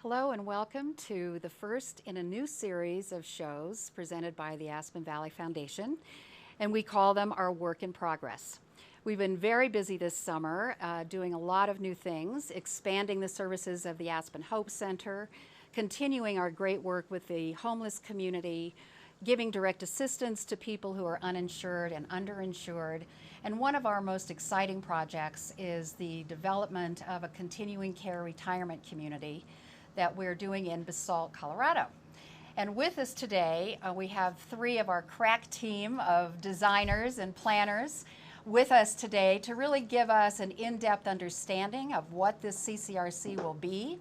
Hello and welcome to the first in a new series of shows presented by the Aspen Valley Foundation, and we call them our Work in Progress. We've been very busy this summer doing a lot of new things, expanding the services of the Aspen Hope Center, continuing our great work with the homeless community, giving direct assistance to people who are uninsured and underinsured. And one of our most exciting projects is the development of a continuing care retirement community that we're doing in Basalt, Colorado. And with us today, we have three of our crack team of designers and planners with us today to really give us an in-depth understanding of what this CCRC will be,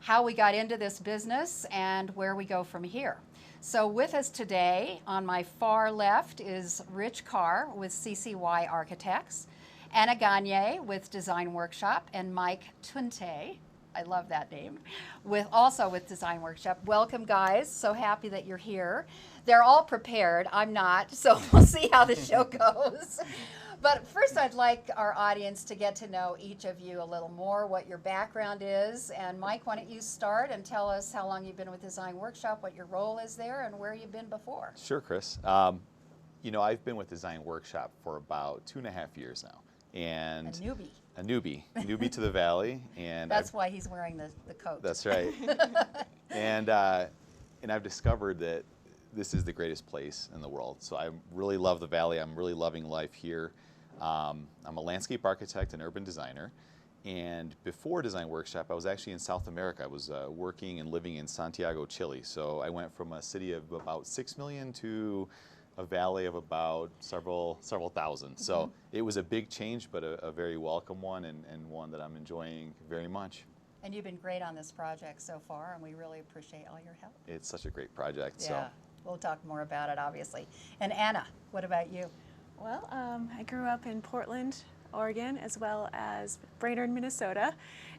how we got into this business, and where we go from here. So with us today, on my far left, is Rich Carr with CCY Architects, Anna Gagne with Design Workshop, and Mike Tunte, I love that name, also with Design Workshop. Welcome, guys. So happy that you're here. They're all prepared. I'm not, so we'll see how the show goes. But first, I'd like our audience to get to know each of you a little more, what your background is. And Mike, why don't you start and tell us how long you've been with Design Workshop, what your role is there, and where you've been before. Sure, Kris. You know, I've been with Design Workshop for about 2.5 years now. And a newbie to the Valley. And that's why he's wearing the coat. That's right. and I've discovered that this is the greatest place in the world. So I really love the Valley. I'm really loving life here. I'm a landscape architect and urban designer. And before Design Workshop, I was actually in South America. I was working and living in Santiago, Chile. So I went from a city of about 6 million to a valley of about several thousand. Mm-hmm. So it was a big change, but a very welcome one, and one that I'm enjoying very much. And you've been great on this project so far, and we really appreciate all your help. It's such a great project. Yeah, so we'll talk more about it, obviously. And Anna, what about you? Well, I grew up in Portland, Oregon, as well as Brainerd, Minnesota.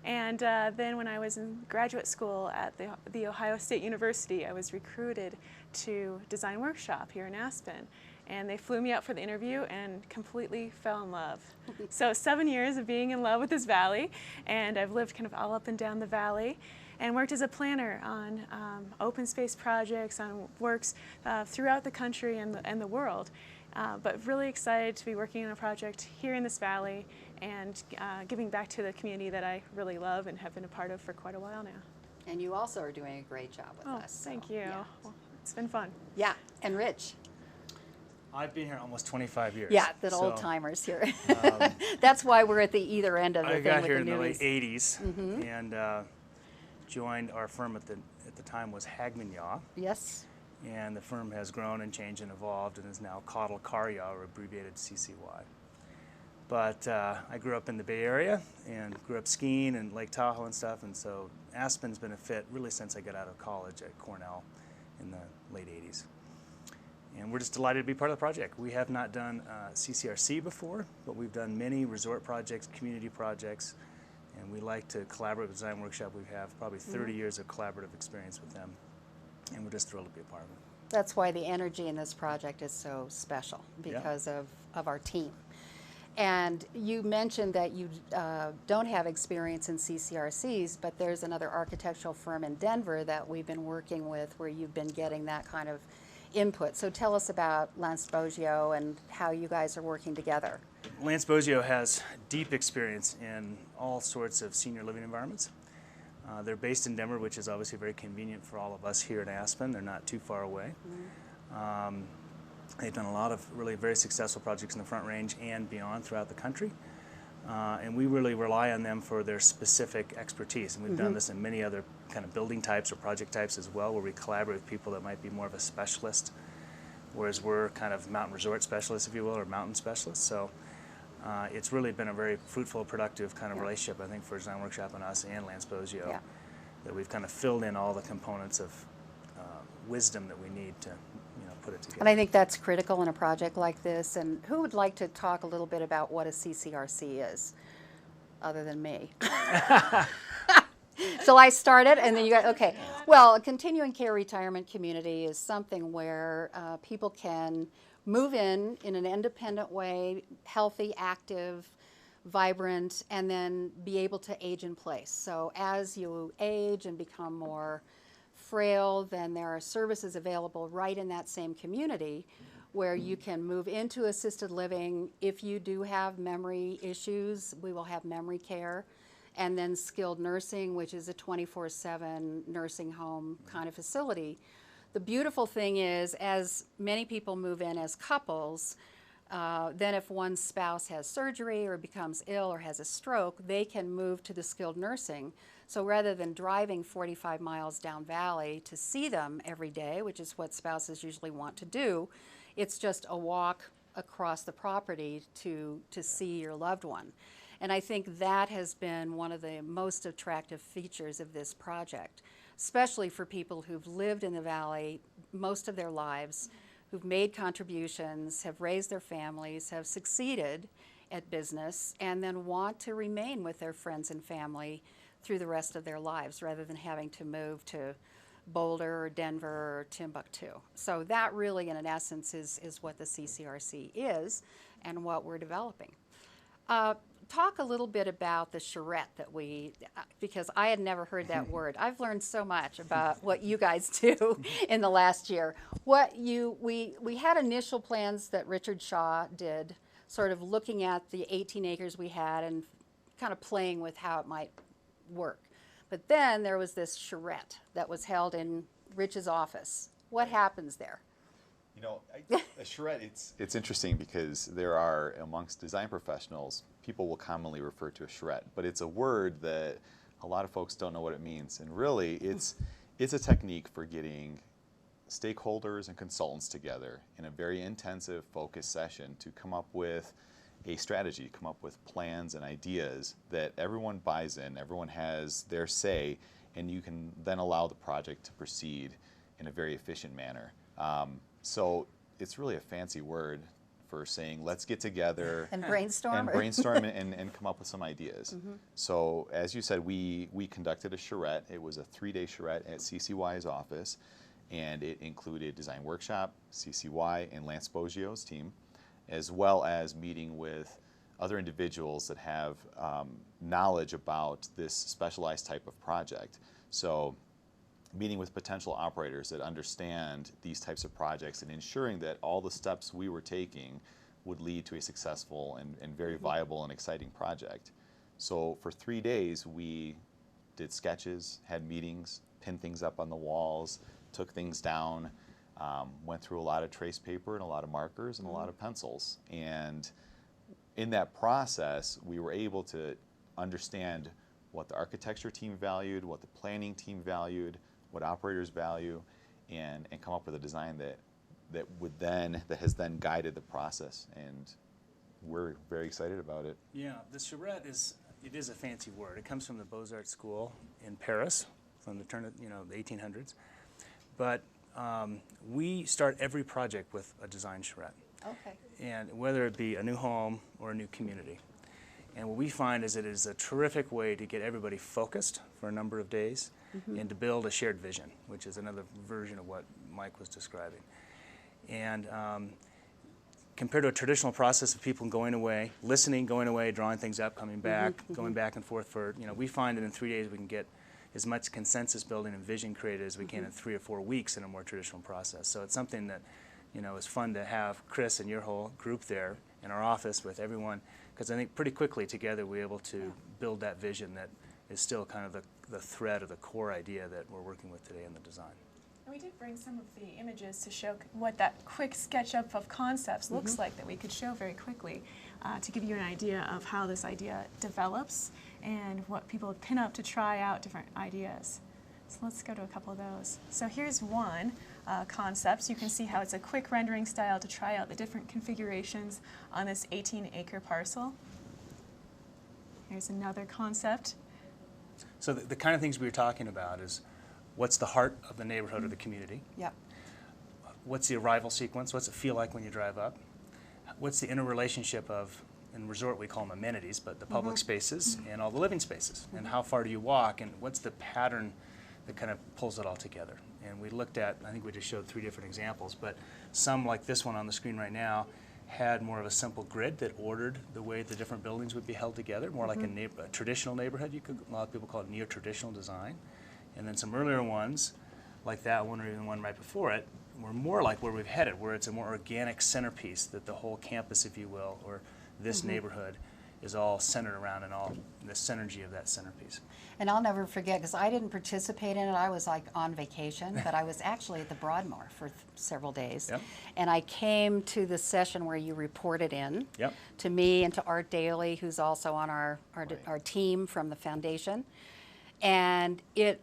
And then when I was in graduate school at the Ohio State University, I was recruited to Design Workshop here in Aspen. And they flew me out for the interview and completely fell in love. So 7 years of being in love with this valley, and I've lived kind of all up and down the valley and worked as a planner on open space projects, on works throughout the country and the world. But really excited to be working on a project here in this valley and giving back to the community that I really love and have been a part of for quite a while now. And you also are doing a great job with us. Thank you. Yeah. Well, it's been fun. Yeah, and Rich. I've been here almost 25 years. Yeah, the old timers here. That's why we're at the either end of the thing with the I got here in the newies. late 80s and joined our firm at the time was Hagman Yaw. Yes. And the firm has grown and changed and evolved and is now Carr, or abbreviated CCY. But I grew up in the Bay Area and grew up skiing in Lake Tahoe and stuff, and so Aspen's been a fit really since I got out of college at Cornell in the late 80s. And we're just delighted to be part of the project. We have not done CCRC before, but we've done many resort projects, community projects, and we like to collaborate with Design Workshop. We have probably 30 years of collaborative experience with them, and we're just thrilled to be a part of it. That's why the energy in this project is so special, because of our team. And you mentioned that you don't have experience in CCRCs, but there's another architectural firm in Denver that we've been working with where you've been getting that kind of input. So tell us about Lance Bogio and how you guys are working together. Lance Bogio has deep experience in all sorts of senior living environments. They're based in Denver, which is obviously very convenient for all of us here in Aspen. They're not too far away. Mm-hmm. They've done a lot of really very successful projects in the Front Range and beyond throughout the country. And we really rely on them for their specific expertise. And we've done this in many other kind of building types or project types as well, where we collaborate with people that might be more of a specialist, whereas we're kind of mountain resort specialists, if you will, or mountain specialists. So it's really been a very fruitful, productive kind of relationship, I think, for Design Workshop and us and Lance Bogio, that we've kind of filled in all the components of wisdom that we need to put it together. And I think that's critical in a project like this. And who would like to talk a little bit about what a CCRC is, other than me? So I started, and then you got, okay. Well, a continuing care retirement community is something where people can move in an independent way, healthy, active, vibrant, and then be able to age in place. So as you age and become more frail, then there are services available right in that same community where you can move into assisted living. If you do have memory issues, we will have memory care. And then skilled nursing, which is a 24/7 nursing home kind of facility. The beautiful thing is, as many people move in as couples, then if one spouse has surgery or becomes ill or has a stroke, they can move to the skilled nursing. So rather than driving 45 miles down valley to see them every day, which is what spouses usually want to do, it's just a walk across the property to see your loved one. And I think that has been one of the most attractive features of this project, especially for people who've lived in the valley most of their lives, who've made contributions, have raised their families, have succeeded at business, and then want to remain with their friends and family through the rest of their lives rather than having to move to Boulder or Denver or Timbuktu. So that really, in essence, is what the CCRC is and what we're developing. Talk a little bit about the charrette that because I had never heard that word. I've learned so much about what you guys do in the last year. We had initial plans that Richard Shaw did, sort of looking at the 18 acres we had and kind of playing with how it might work. But then there was this charrette that was held in Rich's office. What happens there? You know, a charrette, it's interesting because there are, amongst design professionals, people will commonly refer to a charrette, but it's a word that a lot of folks don't know what it means. And really, it's a technique for getting stakeholders and consultants together in a very intensive, focused session to come up with a strategy, come up with plans and ideas that everyone buys in, everyone has their say, and you can then allow the project to proceed in a very efficient manner. So it's really a fancy word for saying, let's get together and brainstorm and come up with some ideas. Mm-hmm. So as you said, we conducted a charrette. It was a 3-day charrette at CCY's office, and it included design workshop, CCY, and Lance Boggio's team, as well as meeting with other individuals that have knowledge about this specialized type of project. So meeting with potential operators that understand these types of projects and ensuring that all the steps we were taking would lead to a successful and very viable and exciting project. So for 3 days, we did sketches, had meetings, pinned things up on the walls, took things down, went through a lot of trace paper and a lot of markers and a lot of pencils. And in that process, we were able to understand what the architecture team valued, what the planning team valued, what operators value, and come up with a design that has then guided the process, and we're very excited about it. Yeah, the charrette is a fancy word. It comes from the Beaux-Arts school in Paris from the turn of the 1800s, but we start every project with a design charrette. Okay. And whether it be a new home or a new community. And what we find is it is a terrific way to get everybody focused for a number of days and to build a shared vision, which is another version of what Mike was describing. And compared to a traditional process of people going away, listening, going away, drawing things up, coming back, going back and forth we find that in 3 days we can get as much consensus building and vision created as we can in 3 or 4 weeks in a more traditional process. So it's something that is fun to have Kris and your whole group there in our office with everyone, because I think pretty quickly together we're able to build that vision that is still kind of the thread or the core idea that we're working with today in the design. And we did bring some of the images to show what that quick sketch-up of concepts looks like that we could show very quickly to give you an idea of how this idea develops and what people pin up to try out different ideas. So let's go to a couple of those. So here's one concept. You can see how it's a quick rendering style to try out the different configurations on this 18-acre parcel. Here's another concept. So the kind of things we were talking about is what's the heart of the neighborhood or the community? Yep. What's the arrival sequence? What's it feel like when you drive up? What's the interrelationship of, in resort we call them amenities, but the public spaces and all the living spaces? And how far do you walk? And what's the pattern that kind of pulls it all together? And we looked at, I think we just showed 3 different examples, but some like this one on the screen right now had more of a simple grid that ordered the way the different buildings would be held together, more like a traditional neighborhood. A lot of people call it neo-traditional design. And then some earlier ones, like that one or even one right before it, were more like where we've headed, where it's a more organic centerpiece that the whole campus, if you will, or this neighborhood is all centered around, and all the synergy of that centerpiece. And I'll never forget, because I didn't participate in it. I was like on vacation, but I was actually at the Broadmoor for several days. Yep. And I came to the session where you reported in Yep. to me and to Art Daly, who's also on our team from the foundation. And it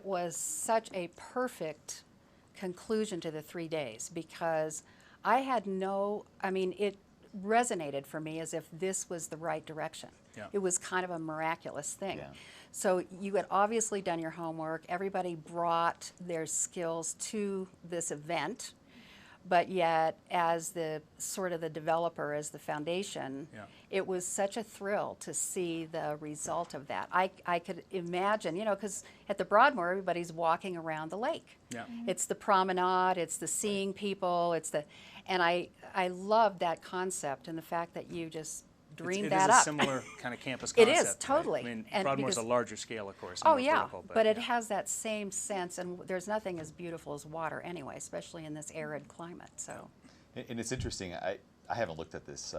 was such a perfect conclusion to the 3 days, because I had it resonated for me as if this was the right direction. Yeah. It was kind of a miraculous thing. Yeah. So you had obviously done your homework. Everybody brought their skills to this event, but yet as the sort of the developer, as the foundation, Yeah. it was such a thrill to see the result of that. I could imagine, because at the Broadmoor, everybody's walking around the lake. Yeah. It's the promenade, it's the seeing people, and I love that concept and the fact that you just dreamed that It is up. a similar kind of campus It concept. is, totally. Right? I mean, And Broadmoor's a because- larger scale, of course. Oh more yeah, vertical, but it yeah. has that same sense, and there's nothing as beautiful as water anyway, especially in this arid climate. So, And it's interesting. I haven't looked at this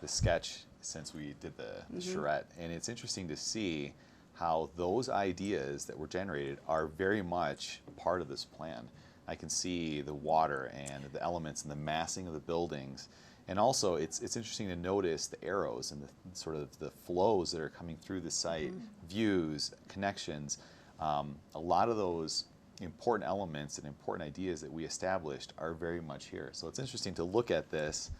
sketch since we did the charrette, and it's interesting to see how those ideas that were generated are very much part of this plan. I can see the water and the elements and the massing of the buildings, and also it's interesting to notice the arrows and the sort of the flows that are coming through the site, views, connections. A lot of those important elements and important ideas that we established are very much here. So it's interesting to look at this,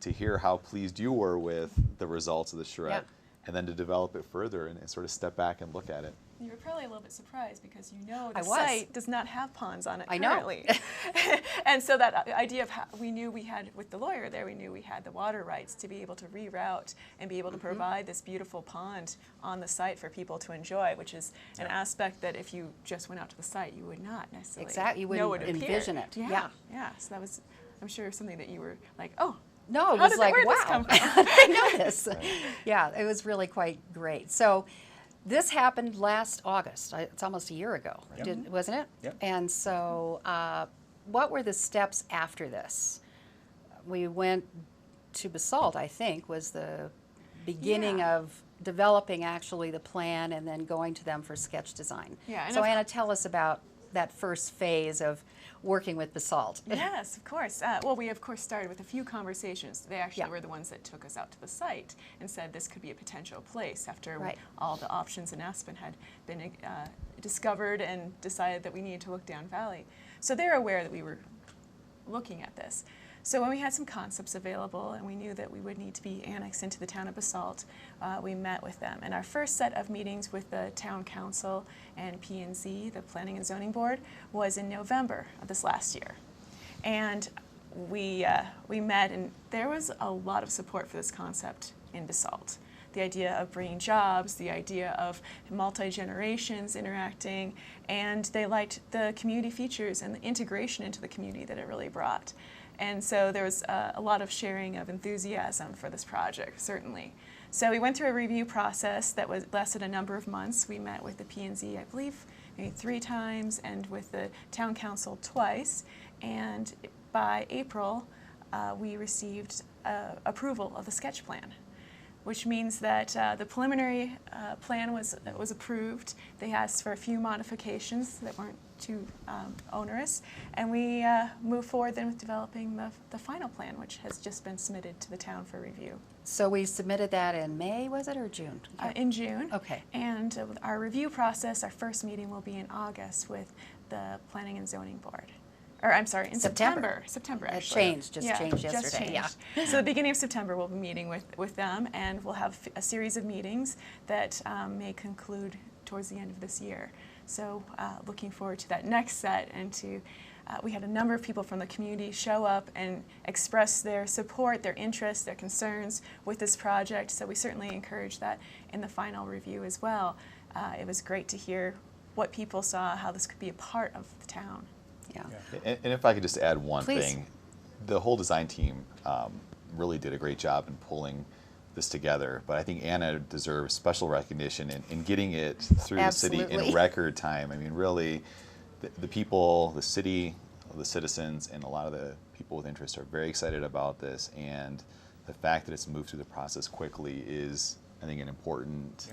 to hear how pleased you were with the results of the charrette, and then to develop it further and sort of step back and look at it. You were probably a little bit surprised because the I was. site does not have ponds on it I know. currently. And so that idea of how we knew we had, with the lawyer there, we knew we had the water rights to be able to reroute and be able to provide this beautiful pond on the site for people to enjoy, which is an aspect that if you just went out to the site, you would not necessarily exactly, you know wouldn't would appear. envision it. Yeah. So that was, I'm sure, something that you were like, oh, No, it How was did like, where'd wow, this come from? I know this. Yeah, it was really quite great. So this happened last August. It's almost a year ago, wasn't it? Yep. And so what were the steps after this? We went to Basalt, I think, was the beginning of developing actually the plan and then going to them for sketch design. Yeah, and so of- Anna, tell us about that first phase of working with Basalt. Yes, of course. Well, we of course started with a few conversations. They actually Yeah. were the ones that took us out to the site and said this could be a potential place after Right. all the options in Aspen had been discovered and decided that we needed to look down valley. So they're aware that we were looking at this. So when we had some concepts available and we knew that we would need to be annexed into the town of Basalt, we met with them. And our first set of meetings with the town council and P&Z, the Planning and Zoning Board, was in November of this last year. And we met, and there was a lot of support for this concept in Basalt. The idea of bringing jobs, the idea of multi-generations interacting, and they liked the community features and the integration into the community that it really brought. And so there was a lot of sharing of enthusiasm for this project, certainly. So we went through a review process that lasted a number of months. We met with the P&Z, I believe, maybe 3 times, and with the town council twice. And by April, we received approval of the sketch plan, which means that the preliminary plan was approved. They asked for a few modifications that weren't too onerous, and we moved forward then with developing the final plan, which has just been submitted to the town for review. So we submitted that in May, was it, or June? In June. Okay. And with our review process, our first meeting will be in August with the Planning and Zoning Board. Or I'm sorry, in September. September It actually. changed, just changed yesterday, yeah. So the beginning of September we'll be meeting with them, and we'll have a series of meetings that may conclude towards the end of this year. So looking forward to that next set, and to we had a number of people from the community show up and express their support, their interest, their concerns with this project. So we certainly encourage that in the final review as well. It was great to hear what people saw, how this could be a part of the town. Yeah. And if I could just add one Please. thing, the whole design team really did a great job in pulling this together. But I think Anna deserves special recognition in getting it through the city Absolutely. in record time. I mean, really, the people, the city, the citizens, and a lot of the people with interest are very excited about this. And the fact that it's moved through the process quickly is, I think, an important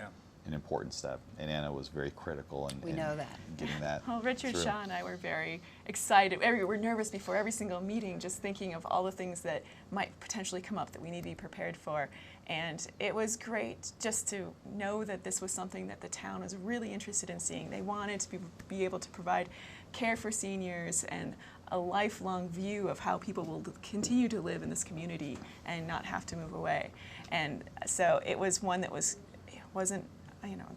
step. And Anna was very critical in, We know that. getting that Well, Richard, through. Shaw, and I were very excited. We were nervous before every single meeting, just thinking of all the things that might potentially come up that we need to be prepared for. And it was great just to know that this was something that the town was really interested in seeing. They wanted to be able to provide care for seniors and a lifelong view of how people will continue to live in this community and not have to move away. And so it was one that wasn't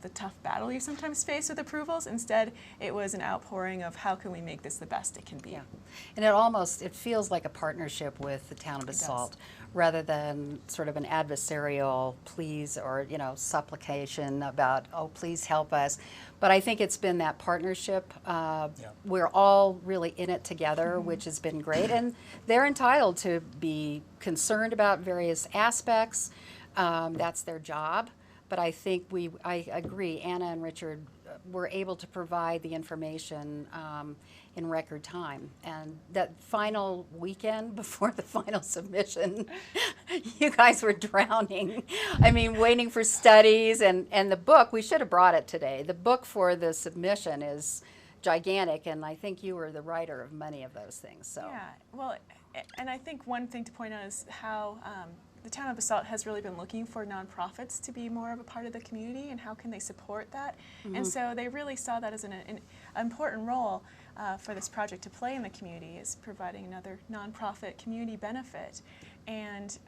the tough battle you sometimes face with approvals. Instead, it was an outpouring of how can we make this the best it can be. Yeah, and it feels like a partnership with the town of Basalt, rather than sort of an adversarial pleas or supplication about, oh, please help us. But I think it's been that partnership. We're all really in it together, which has been great, and they're entitled to be concerned about various aspects. That's their job. But I think I agree, Anna and Richard were able to provide the information in record time. And that final weekend before the final submission, you guys were drowning. I mean, waiting for studies and the book, we should have brought it today. The book for the submission is gigantic, and I think you were the writer of many of those things. So. Yeah, well, and I think one thing to point out is how the town of Basalt has really been looking for nonprofits to be more of a part of the community, and how can they support that. And so they really saw that as an important role for this project to play in the community, is providing another nonprofit community benefit. And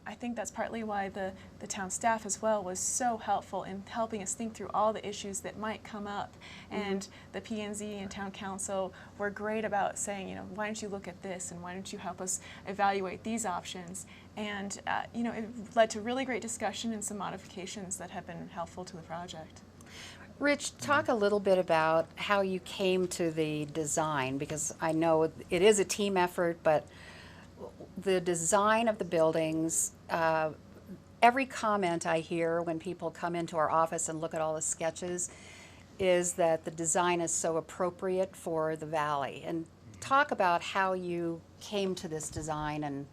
I think that's partly why the town staff as well was so helpful in helping us think through all the issues that might come up. And the P&Z and town council were great about saying, why don't you look at this, and why don't you help us evaluate these options. And it led to really great discussion and some modifications that have been helpful to the project. Rich, talk a little bit about how you came to the design, because I know it is a team effort, but the design of the buildings, every comment I hear when people come into our office and look at all the sketches is that the design is so appropriate for the valley. And talk about how you came to this design and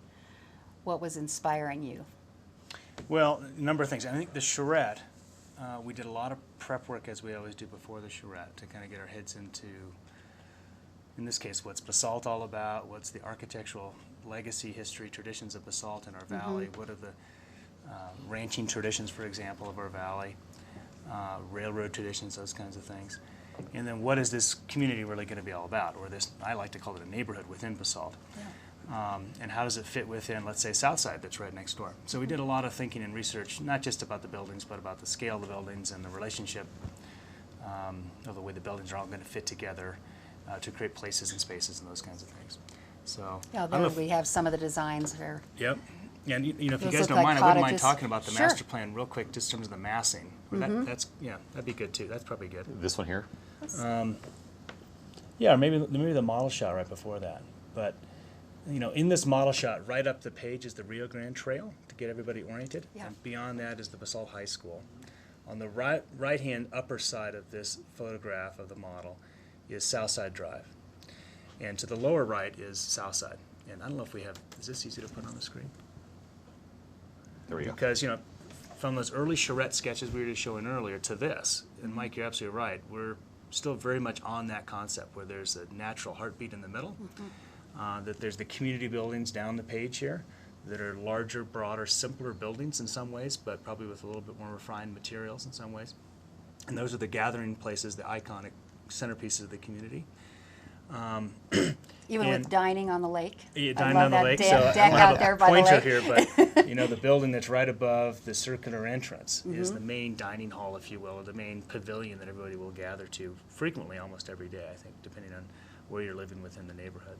what was inspiring you. Well, a number of things. I think the charrette, we did a lot of prep work, as we always do before the charrette, to kind of get our heads into, in this case, what's Basalt all about, what's the architectural legacy, history, traditions of Basalt in our valley, what are the ranching traditions, for example, of our valley, railroad traditions, those kinds of things. And then what is this community really going to be all about, or this, I like to call it a neighborhood within Basalt. And how does it fit within, let's say, Southside that's right next door. So we did a lot of thinking and research, not just about the buildings, but about the scale of the buildings and the relationship of the way the buildings are all going to fit together to create places and spaces and those kinds of things. So Yeah, there we have some of the designs there. Yep. And if you Those guys look don't like mind, I wouldn't mind cottages. talking about the Sure. master plan real quick, just in terms of the massing. That'd be good too. That's probably good. This one here? Yeah, or maybe the model shot right before that. But in this model shot, right up the page is the Rio Grande Trail to get everybody oriented. Yeah. And beyond that is the Basalt High School. On the right-hand upper side of this photograph of the model is Southside Drive. And to the lower right is Southside. And I don't know if we have, is this easy to put on the screen? There we go. Because, from those early charrette sketches we were just showing earlier to this, and Mike, you're absolutely right, we're still very much on that concept where there's a natural heartbeat in the middle, that there's the community buildings down the page here that are larger, broader, simpler buildings in some ways, but probably with a little bit more refined materials in some ways. And those are the gathering places, the iconic centerpieces of the community. Even with dining on the lake. Yeah, I dining love on the that lake. deck So I don't out have there a by the pointer lake. here, but the building that's right above the circular entrance is the main dining hall, if you will, or the main pavilion that everybody will gather to frequently, almost every day, I think, depending on where you're living within the neighborhood.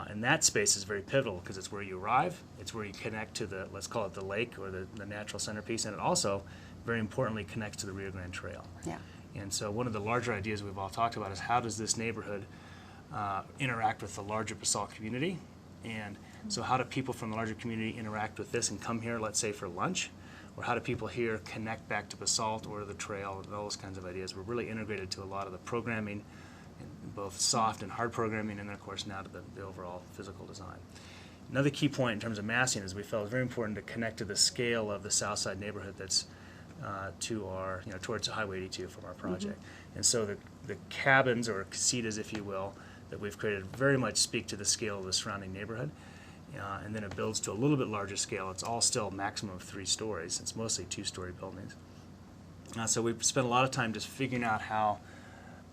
And that space is very pivotal because it's where you arrive, it's where you connect to the, let's call it the lake or the natural centerpiece, and it also, very importantly, connects to the Rio Grande Trail. Yeah. And so one of the larger ideas we've all talked about is how does this neighborhood interact with the larger Basalt community, and So how do people from the larger community interact with this and come here, let's say, for lunch? Or how do people here connect back to Basalt or the trail, and all those kinds of ideas? We're really integrated to a lot of the programming, both soft and hard programming, and then, of course, now to the overall physical design. Another key point in terms of massing is we felt it was very important to connect to the scale of the south side neighborhood that's to our, towards Highway 82 from our project. And so the cabins, or casitas, if you will, that we've created very much speak to the scale of the surrounding neighborhood. And then it builds to a little bit larger scale. It's all still maximum of 3 stories. It's mostly 2-story buildings. So we've spent a lot of time just figuring out how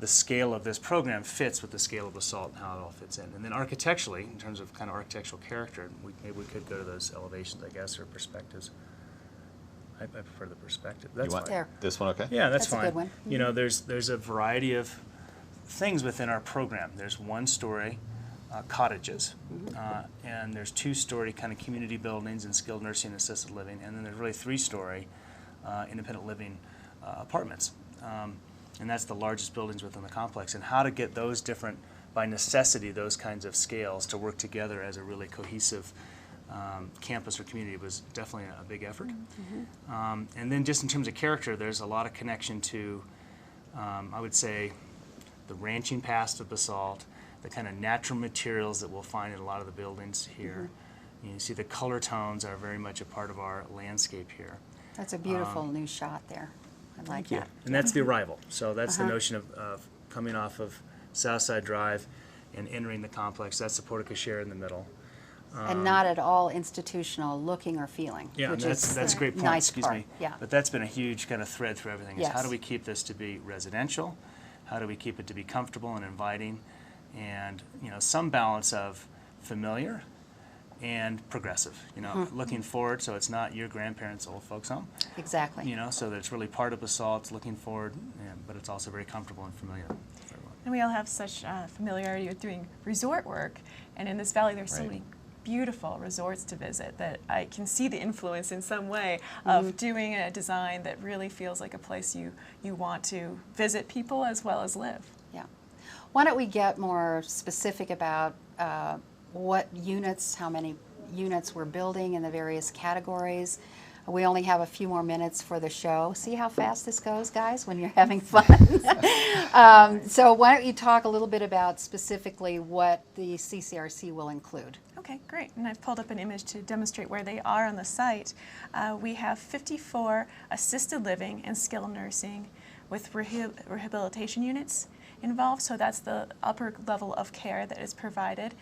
the scale of this program fits with the scale of Basalt and how it all fits in. And then architecturally, in terms of kind of architectural character, maybe we could go to those elevations, I guess, or perspectives. I prefer the perspective. That's You want fine. There. this one, okay? Yeah, that's That's a fine. good one. There's a variety of things within our program. There's 1-story cottages, and there's 2-story kind of community buildings and skilled nursing and assisted living, and then there's really 3-story independent living apartments. And that's the largest buildings within the complex. And how to get those different, by necessity, those kinds of scales to work together as a really cohesive campus or community was definitely a big effort. And then just in terms of character, there's a lot of connection to, I would say, the ranching past of Basalt, the kind of natural materials that we'll find in a lot of the buildings here. You see the color tones are very much a part of our landscape here. That's a beautiful new shot there. I like that. And that's the arrival. So that's the notion of coming off of Southside Drive and entering the complex. That's the portico share in the middle. And not at all institutional looking or feeling. Yeah, which and is that's a great point. nice Excuse part. me. Yeah. But that's been a huge kind of thread through everything. Is how Yes. do we keep this to be residential? How do we keep it to be comfortable and inviting? And some balance of familiar and progressive. Looking forward, so it's not your grandparents' old folks' home. Exactly. So that it's really part of Basalt. It's looking forward, but it's also very comfortable and familiar for everyone. And we all have such familiarity with doing resort work, and in this valley there's so Right. many beautiful resorts to visit that I can see the influence in some way of doing a design that really feels like a place you want to visit people as well as live. Yeah. Why don't we get more specific about what units, how many units we're building in the various categories. We only have a few more minutes for the show. See how fast this goes, guys, when you're having fun? So why don't you talk a little bit about specifically what the CCRC will include? Okay, great. And I've pulled up an image to demonstrate where they are on the site. We have 54 assisted living and skilled nursing with rehabilitation units involved. So that's the upper level of care that is provided.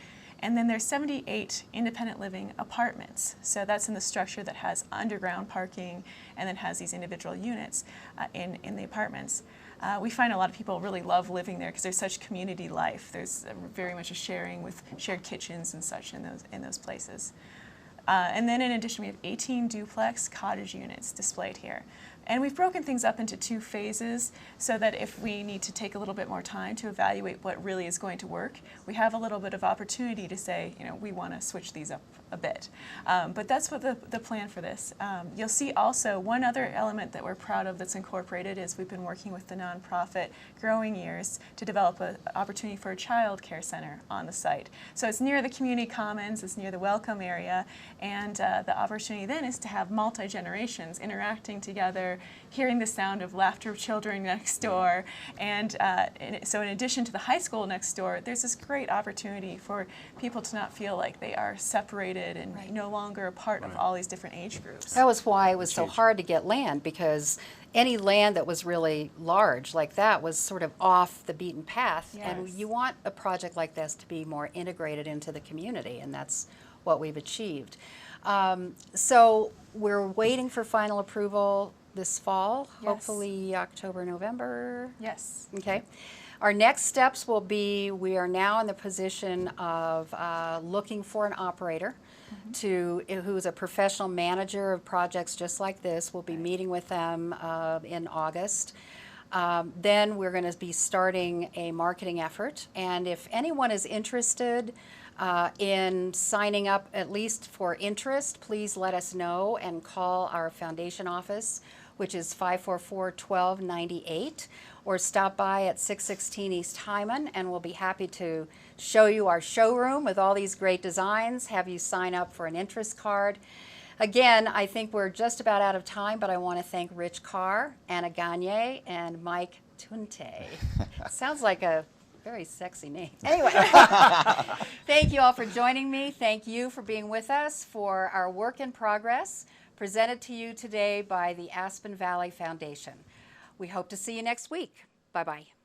And then there's 78 independent living apartments. So that's in the structure that has underground parking and then has these individual units in the apartments. We find a lot of people really love living there because there's such community life. There's very much a sharing with shared kitchens and such in those places. And then in addition, we have 18 duplex cottage units displayed here. And we've broken things up into 2 phases so that if we need to take a little bit more time to evaluate what really is going to work, we have a little bit of opportunity to say, we want to switch these up a bit. But that's what the plan for this. You'll see also one other element that we're proud of that's incorporated is we've been working with the nonprofit Growing Years to develop an opportunity for a child care center on the site. So it's near the community commons, it's near the welcome area, and the opportunity then is to have multi-generations interacting together, hearing the sound of laughter of children next door. And so in addition to the high school next door, there's this great opportunity for people to not feel like they are separated and no longer a part of all these different age groups. That was why it was so huge. hard to get land, because any land that was really large like that was sort of off the beaten path. And Yes. you want a project like this to be more integrated into the community, and that's what we've achieved. So we're waiting for final approval this fall, Yes. hopefully October, November. Yes. Okay. Our next steps will be, we are now in the position of looking for an operator who's a professional manager of projects just like this. We'll be meeting with them in August. Then we're going to be starting a marketing effort. And if anyone is interested in signing up, at least for interest, please let us know and call our foundation office. which is 544-1298, or stop by at 616 East Hyman, and we'll be happy to show you our showroom with all these great designs, have you sign up for an interest card. Again, I think we're just about out of time, but I want to thank Rich Carr, Anna Gagne, and Mike Tunte. Sounds like a very sexy name. Anyway, thank you all for joining me. Thank you for being with us for our work in progress, presented to you today by the Aspen Valley Foundation. We hope to see you next week. Bye-bye.